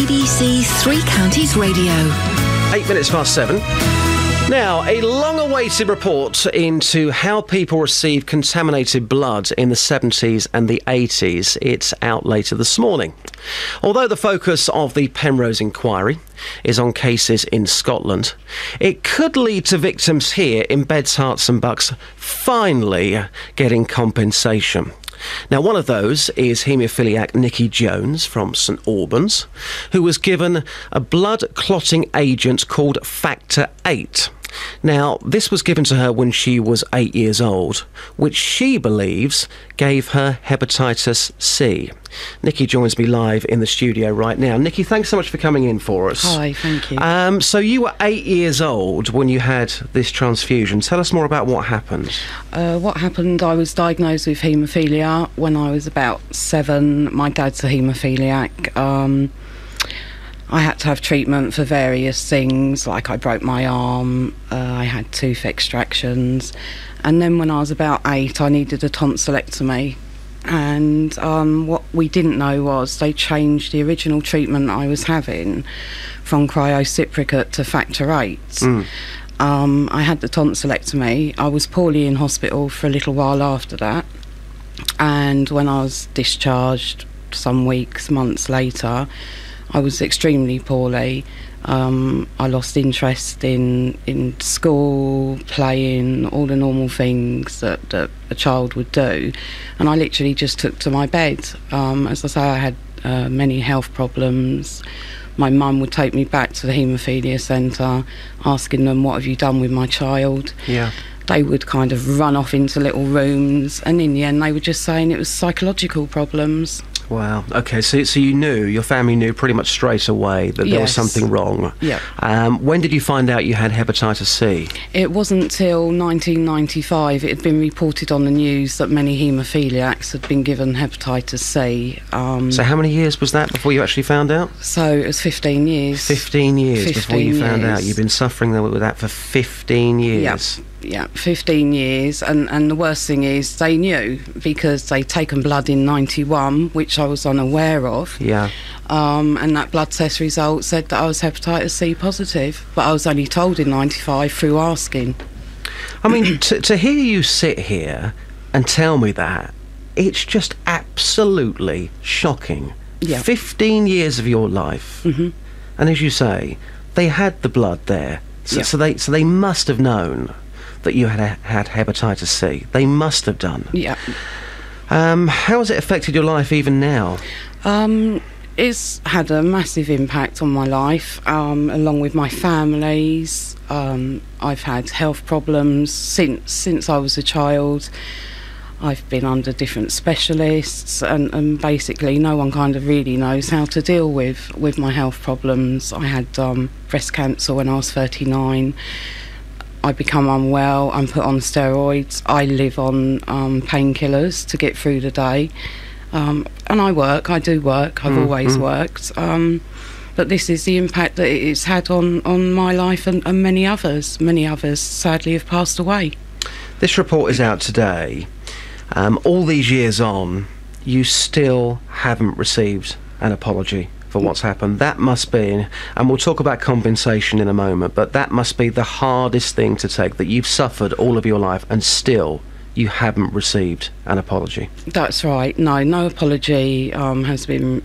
BBC Three Counties Radio. 8 minutes past 7. Now, a long-awaited report into how people received contaminated blood in the 70s and the 80s. It's out later this morning. Although the focus of the Penrose inquiry is on cases in Scotland, it could lead to victims here in Beds, Herts and Bucks finally getting compensation. Now, one of those is haemophiliac Nicky Jones from St Albans, who was given a blood clotting agent called Factor 8. Now, this was given to her when she was 8 years old, which she believes gave her hepatitis C. Nicky joins me live in the studio right now. Nicky, thanks so much for coming in for us. Hi, thank you. So you were 8 years old when you had this transfusion. Tell us more about what happened. What happened, I was diagnosed with haemophilia when I was about 7. My dad's a haemophiliac. I had to have treatment for various things, like I broke my arm, I had tooth extractions, and then when I was about 8 I needed a tonsillectomy, and what we didn't know was they changed the original treatment I was having from cryocypricate to Factor 8. I had the tonsillectomy. I was poorly in hospital for a little while after that, and when I was discharged some weeks, months later, I was extremely poorly. I lost interest in school, playing, all the normal things that a child would do. And I literally just took to my bed. As I say, I had many health problems. My mum would take me back to the haemophilia centre, asking them, what have you done with my child? Yeah. They would kind of run off into little rooms, and in the end they were just saying it was psychological problems. Wow. Okay, so you knew, your family knew pretty much straight away that there was something wrong. Yeah. When did you find out you had hepatitis C? It wasn't till 1995. It had been reported on the news that many haemophiliacs had been given hepatitis C. So how many years was that before you actually found out? So it was 15 years. 15 years before you found out. You've been suffering with that for 15 years. Yeah, 15 years, and the worst thing is they knew, because they'd taken blood in 91, which I was unaware of. Yeah. And that blood test result said that I was hepatitis C positive, but I was only told in 95 through asking. I mean, to hear you sit here and tell me that, it's just absolutely shocking. Yeah. 15 years of your life, and as you say, they had the blood there, so they must have known that you had hepatitis C. They must have done. Yeah. How has it affected your life even now? It's had a massive impact on my life, along with my family's. I've had health problems since I was a child. I've been under different specialists, and basically no one kind of really knows how to deal with my health problems. I had breast cancer when I was 39. I become unwell, I'm put on steroids, I live on painkillers to get through the day, and I do work, I've always worked, but this is the impact that it's had on my life and many others sadly have passed away. This report is out today. All these years on, you still haven't received an apology for what's happened. That must be, and we'll talk about compensation in a moment, but that must be the hardest thing to take, that you've suffered all of your life and still you haven't received an apology. That's right. No apology has been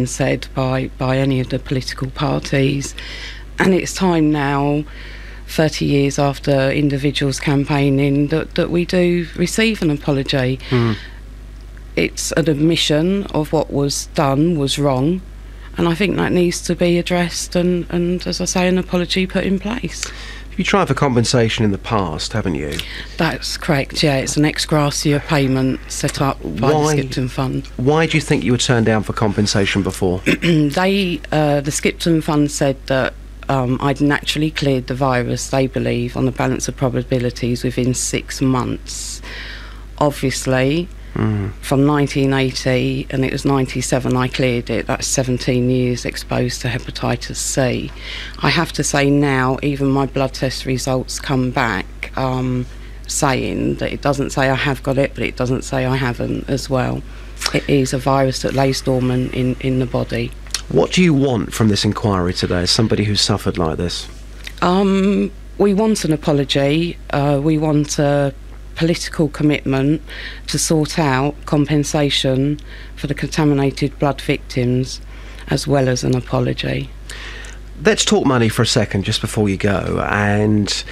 said by any of the political parties, and it's time now, 30 years after individuals campaigning, that we do receive an apology. It's an admission of what was done was wrong, and I think that needs to be addressed and as I say, an apology put in place. You tried for compensation in the past, haven't you? That's correct, yeah. It's an ex gratia payment set up by the Skipton Fund. Why do you think you were turned down for compensation before? The Skipton Fund said that I'd naturally cleared the virus, they believe, on the balance of probabilities within 6 months. Obviously, from 1980, and it was 97 I cleared it. That's 17 years exposed to hepatitis C. I have to say now, even my blood test results come back saying that it doesn't say I have got it, but it doesn't say I haven't as well. It is a virus that lays dormant in the body. What do you want from this inquiry today, as somebody who's suffered like this? We want an apology. We want a political commitment to sort out compensation for the contaminated blood victims, as well as an apology. Let's talk money for a second, just before you go. And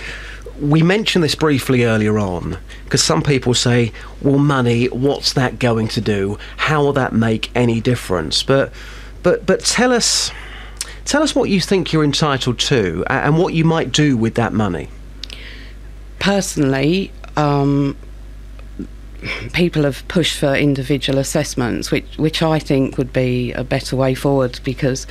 we mentioned this briefly earlier on, because some people say, well, money, what's that going to do? How will that make any difference? But tell us what you think you're entitled to and what you might do with that money. Personally, people have pushed for individual assessments, which I think would be a better way forward, because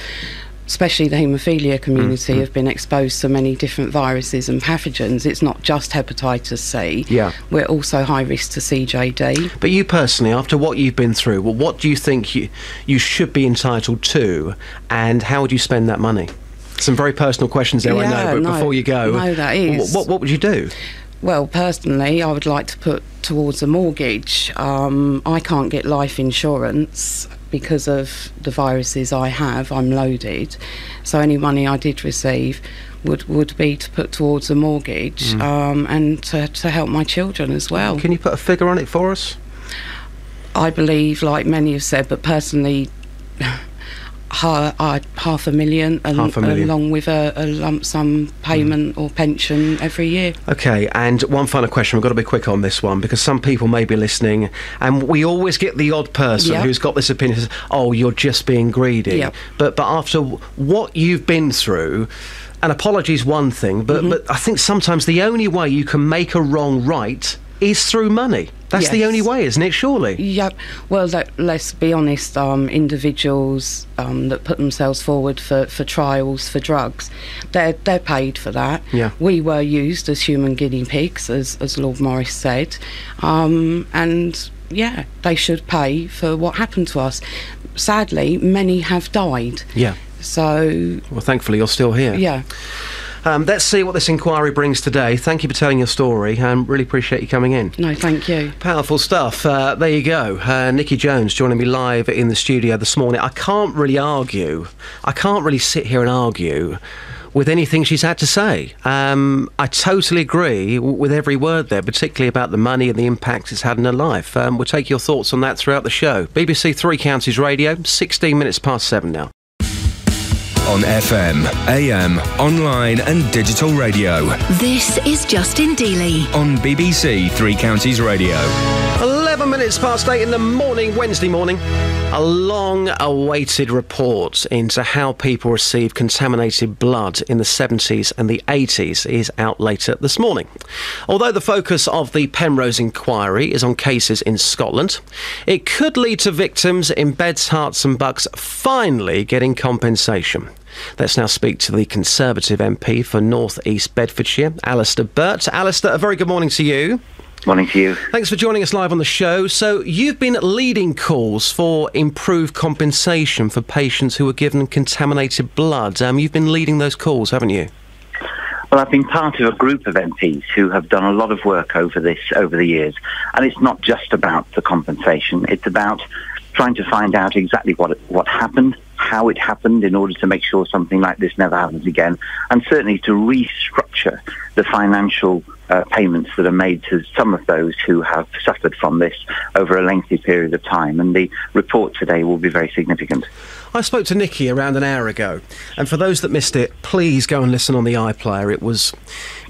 especially the haemophilia community have been exposed to many different viruses and pathogens. It's not just hepatitis C. Yeah. We're also high risk to CJD. But you personally, after what you've been through, well, what do you think you should be entitled to, and how would you spend that money? Some very personal questions there, I know, but before you go, no, that is. What would you do? Well, personally, I would like to put towards a mortgage. I can't get life insurance because of the viruses I have. I'm loaded, so any money I did receive would be to put towards a mortgage, and to help my children as well. Can you put a figure on it for us? I believe, like many have said, but personally, $500,000, along with a lump sum payment or pension every year. Okay, and one final question. We've got to be quick on this one, because some people may be listening, and we always get the odd person who's got this opinion, says, oh, you're just being greedy. Yep. But after what you've been through, an apology is one thing, but I think sometimes the only way you can make a wrong right is through money. That's the only way, isn't it, surely? Yep. Well, let's be honest, individuals that put themselves forward for trials for drugs, they're paid for that. Yeah. We were used as human guinea pigs, as Lord Morris said, and yeah, they should pay for what happened to us. Sadly, many have died. Yeah. So... Well, thankfully you're still here. Yeah. Let's see what this inquiry brings today. Thank you for telling your story. Really appreciate you coming in. No, thank you. Powerful stuff. There you go. Nicky Jones joining me live in the studio this morning. I can't really argue. I can't really sit here and argue with anything she's had to say. I totally agree with every word there, particularly about the money and the impact it's had in her life. We'll take your thoughts on that throughout the show. BBC Three Counties Radio, 16 minutes past 7 now. On FM, AM, online and digital radio. This is Justin Dealey On BBC Three Counties Radio. 11 minutes past 8 in the morning, Wednesday morning. A long-awaited report into how people receive contaminated blood in the 70s and the 80s is out later this morning. Although the focus of the Penrose inquiry is on cases in Scotland, it could lead to victims in Beds, Herts and Bucks finally getting compensation. Let's now speak to the Conservative MP for North East Bedfordshire, Alistair Burt. Alistair, a very good morning to you. Morning to you. Thanks for joining us live on the show. So you've been leading calls for improved compensation for patients who were given contaminated blood. You've been leading those calls, haven't you? Well, I've been part of a group of MPs who have done a lot of work over the years. And it's not just about the compensation. It's about trying to find out exactly what happened, how it happened, in order to make sure something like this never happens again, and certainly to restructure the financial payments that are made to some of those who have suffered from this over a lengthy period of time. And the report today will be very significant. I spoke to Nicky around an hour ago, and for those that missed it, please go and listen on the iPlayer. It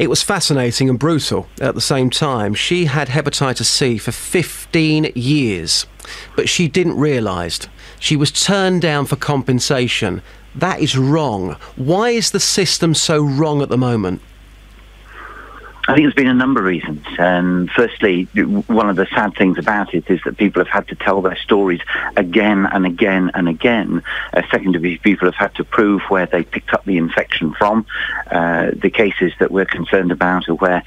was fascinating and brutal at the same time. She had hepatitis C for 15 years, but she didn't realise. She was turned down for compensation. That is wrong. Why is the system so wrong at the moment? I think there's been a number of reasons. Firstly, one of the sad things about it is that people have had to tell their stories again and again and again. Secondly, people have had to prove where they picked up the infection from. The cases that we're concerned about are where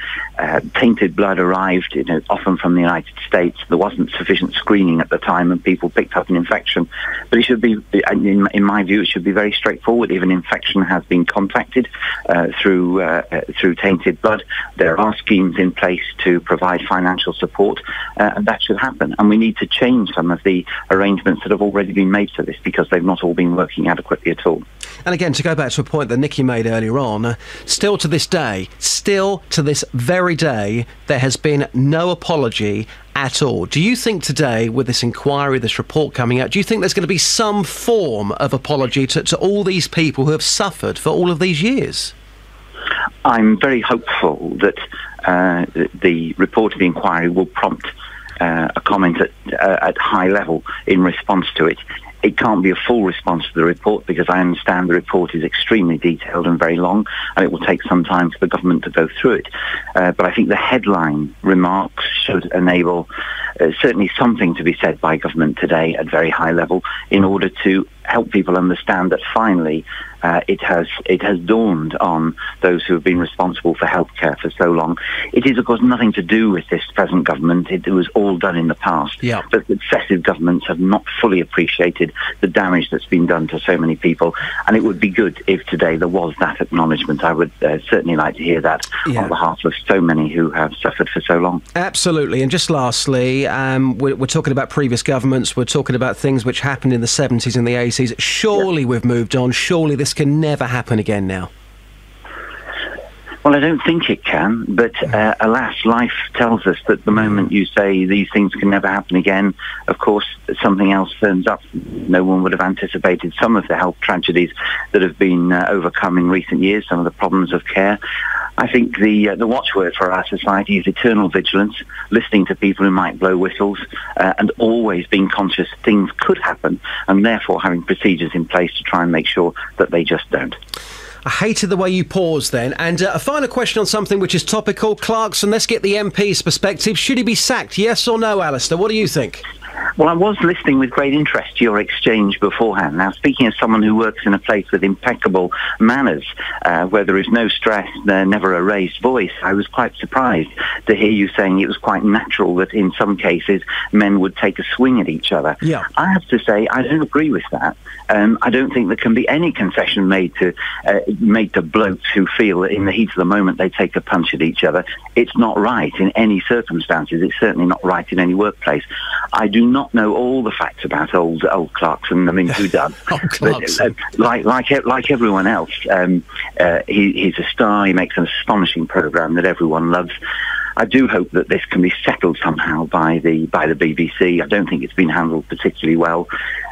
tainted blood arrived, often from the United States. There wasn't sufficient screening at the time and people picked up an infection. But it should be, in my view, it should be very straightforward. If an infection has been contacted through tainted blood, there There are schemes in place to provide financial support, and that should happen. And we need to change some of the arrangements that have already been made for this, because they've not all been working adequately at all. And again, to go back to a point that Nicky made earlier on, still to this very day, there has been no apology at all. Do you think today, with this inquiry, this report coming out, do you think there's going to be some form of apology to all these people who have suffered for all of these years? I'm very hopeful that the report of the inquiry will prompt a comment at high level in response to it. It can't be a full response to the report, because I understand the report is extremely detailed and very long, and it will take some time for the government to go through it. But I think the headline remarks should enable certainly something to be said by government today at very high level, in order to help people understand that finally it has dawned on those who have been responsible for healthcare for so long. It is, of course, nothing to do with this present government. It was all done in the past. Yeah. But successive governments have not fully appreciated the damage that's been done to so many people, and it would be good if today there was that acknowledgement. I would certainly like to hear that on behalf of so many who have suffered for so long. Absolutely. And just lastly, we're talking about previous governments, we're talking about things which happened in the 70s and the 80s. Surely we've moved on. Surely this can never happen again now. Well, I don't think it can, but alas, life tells us that the moment you say these things can never happen again, of course, something else turns up. No one would have anticipated some of the health tragedies that have been overcome in recent years, some of the problems of care. I think the watchword for our society is eternal vigilance, listening to people who might blow whistles, and always being conscious things could happen, and therefore having procedures in place to try and make sure that they just don't. I hated the way you paused then. And a final question on something which is topical. Clarkson, let's get the MP's perspective. Should he be sacked, yes or no, Alistair? What do you think? Well, I was listening with great interest to your exchange beforehand. Now, speaking as someone who works in a place with impeccable manners, where there is no stress, never a raised voice, I was quite surprised to hear you saying it was quite natural that in some cases men would take a swing at each other. Yeah. I have to say, I don't agree with that. I don't think there can be any concession made to blokes who feel that in the heat of the moment they take a punch at each other. It's not right in any circumstances. It's certainly not right in any workplace. I do not know all the facts about old Clarkson. I mean, who does? Like everyone else, he's a star. He makes an astonishing programme that everyone loves. I do hope that this can be settled somehow by the BBC. I don't think it's been handled particularly well,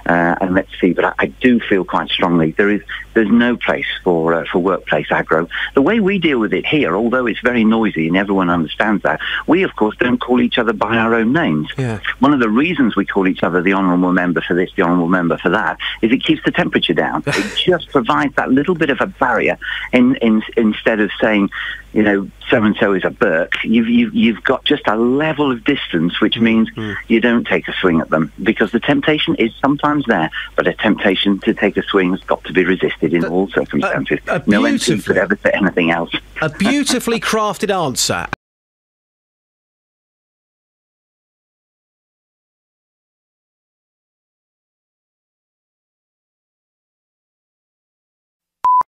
and let's see. But I do feel quite strongly there's no place for workplace aggro. The way we deal with it here, although it's very noisy and everyone understands that, we of course don't call each other by our own names. Yeah. One of the reasons we call each other the honourable member for this, the honourable member for that, is it keeps the temperature down. It just provides that little bit of a barrier instead of saying, you know, so-and-so is a Burt. You've got just a level of distance, which means you don't take a swing at them, because the temptation is sometimes there, but a temptation to take a swing has got to be resisted in all circumstances. No MP could ever say anything else. A beautifully crafted answer.